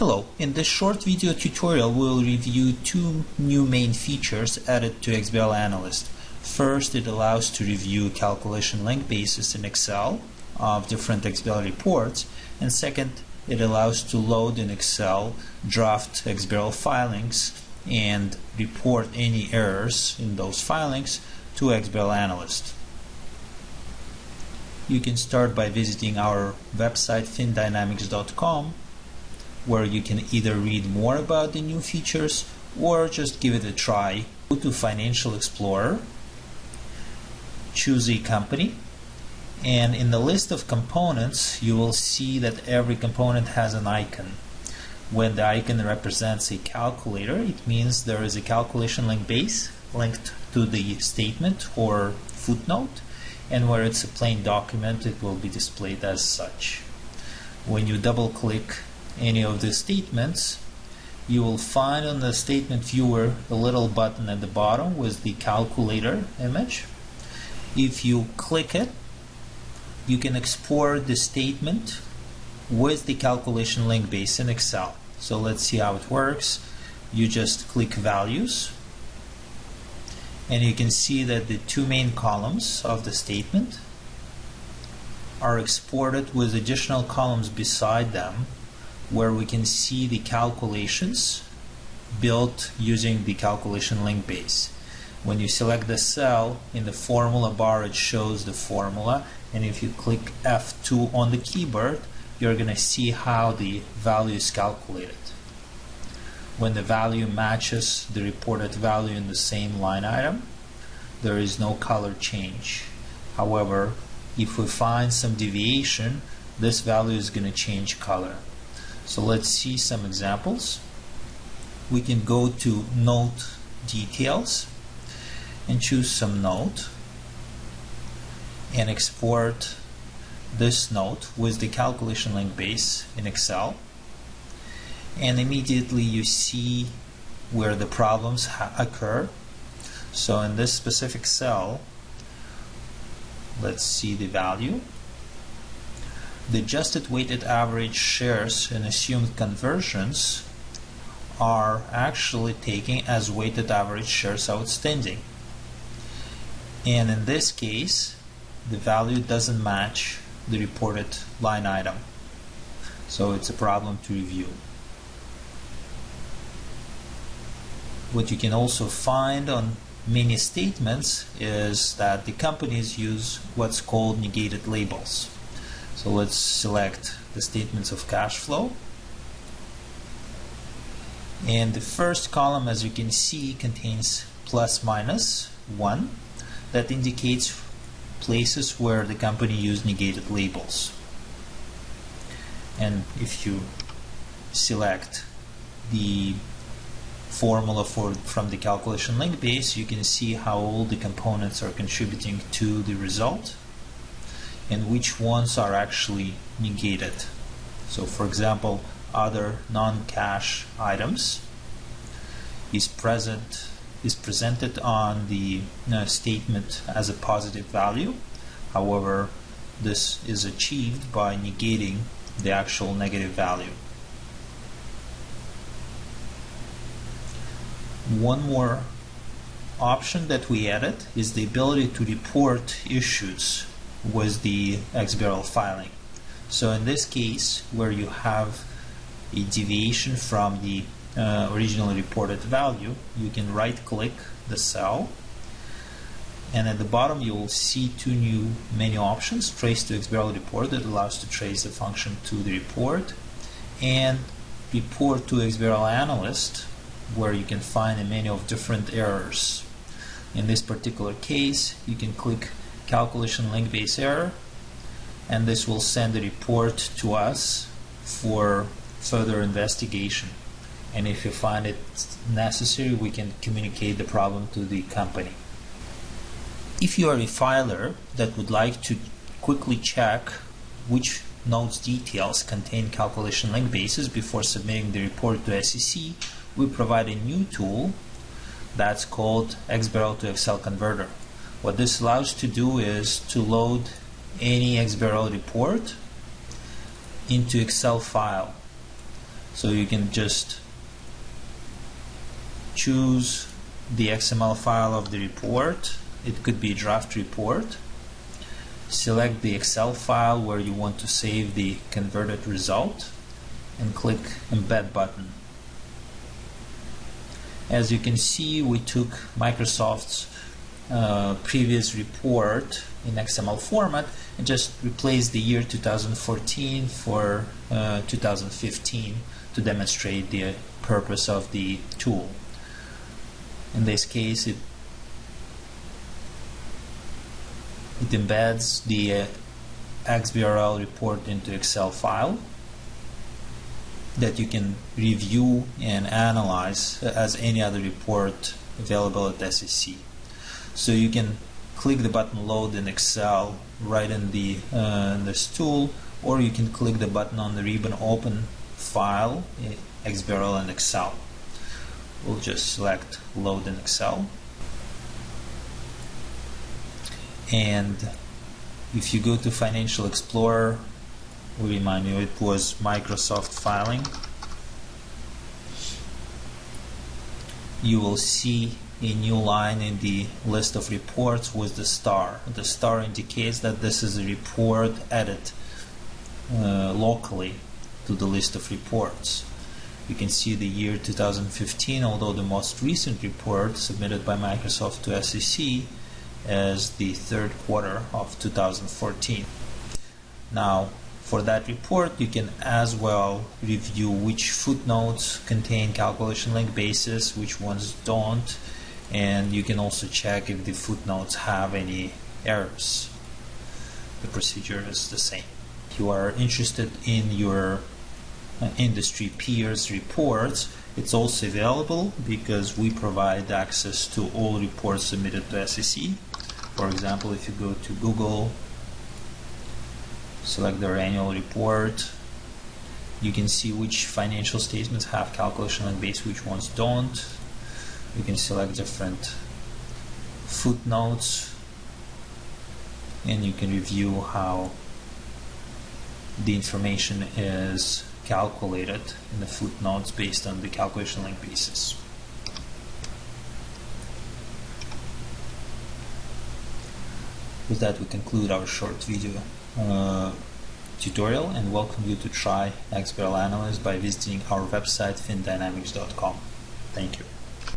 Hello, in this short video tutorial we will review two new main features added to XBRLAnalyst. First, it allows to review calculation link bases in Excel of different XBRL reports, and second, it allows to load in Excel draft XBRL filings and report any errors in those filings to XBRLAnalyst. You can start by visiting our website findynamics.com, where you can either read more about the new features or just give it a try. Go to Financial Explorer, choose a company, and in the list of components you will see that every component has an icon. When the icon represents a calculator, it means there is a calculation link base linked to the statement or footnote, and where it's a plain document it will be displayed as such. When you double click any of the statements, you will find on the statement viewer a little button at the bottom with the calculator image. If you click it, you can export the statement with the calculation link base in Excel. So let's see how it works. You just click values, and you can see that the two main columns of the statement are exported with additional columns beside them, where we can see the calculations built using the calculation link base. When you select the cell in the formula bar, it shows the formula, and if you click F2 on the keyboard, you're going to see how the value is calculated. When the value matches the reported value in the same line item, there is no color change. However, if we find some deviation, this value is going to change color. So let's see some examples. We can go to Note Details and choose some note and export this note with the calculation link base in Excel, and immediately you see where the problems occur. So in this specific cell, let's see the value. The adjusted weighted average shares and assumed conversions are actually taken as weighted average shares outstanding, and in this case the value doesn't match the reported line item, so it's a problem to review. What you can also find on many statements is that the companies use what's called negated labels. So let's select the statements of cash flow, and the first column, as you can see, contains plus minus 1. That indicates places where the company used negated labels. And if you select the formula from the calculation link base, you can see how all the components are contributing to the result and which ones are actually negated. So for example, other non-cash items is presented on the statement as a positive value. However, this is achieved by negating the actual negative value. One more option that we added is the ability to report issues with the XBRL filing. So in this case, where you have a deviation from the originally reported value, you can right-click the cell, and at the bottom you will see two new menu options: Trace to XBRL Report, that allows to trace the function to the report, and Report to XBRLAnalyst, where you can find a menu of different errors. In this particular case, you can click Calculation Link Base Error, and this will send the report to us for further investigation. And if you find it necessary, we can communicate the problem to the company. If you are a filer that would like to quickly check which notes details contain calculation link bases before submitting the report to SEC, we provide a new tool that's called XBRL to Excel Converter. What this allows to do is to load any XBRL report into Excel file. So you can just choose the XML file of the report. It could be a draft report. Select the Excel file where you want to save the converted result and click Embed button. As you can see, we took Microsoft's previous report in XML format and just replaced the year 2014 for 2015 to demonstrate the purpose of the tool. In this case, it embeds the XBRL report into Excel file that you can review and analyze as any other report available at SEC. So you can click the button Load in Excel right in this tool, or you can click the button on the ribbon Open File, XBRL and Excel. We'll just select Load in Excel. And if you go to Financial Explorer, we remind you it was Microsoft filing, you will see a new line in the list of reports with the star. The star indicates that this is a report added locally to the list of reports. You can see the year 2015, although the most recent report submitted by Microsoft to SEC as the third quarter of 2014. Now, for that report, you can as well review which footnotes contain calculation link bases, which ones don't, and you can also check if the footnotes have any errors. The procedure is the same. If you are interested in your industry peers' reports, it's also available because we provide access to all reports submitted to SEC. For example, if you go to Google, select their annual report, you can see which financial statements have calculation link base, which ones don't. You can select different footnotes and you can review how the information is calculated in the footnotes based on the calculation link basis. With that, we conclude our short video tutorial and welcome you to try XBRLAnalyst by visiting our website findynamics.com. Thank you.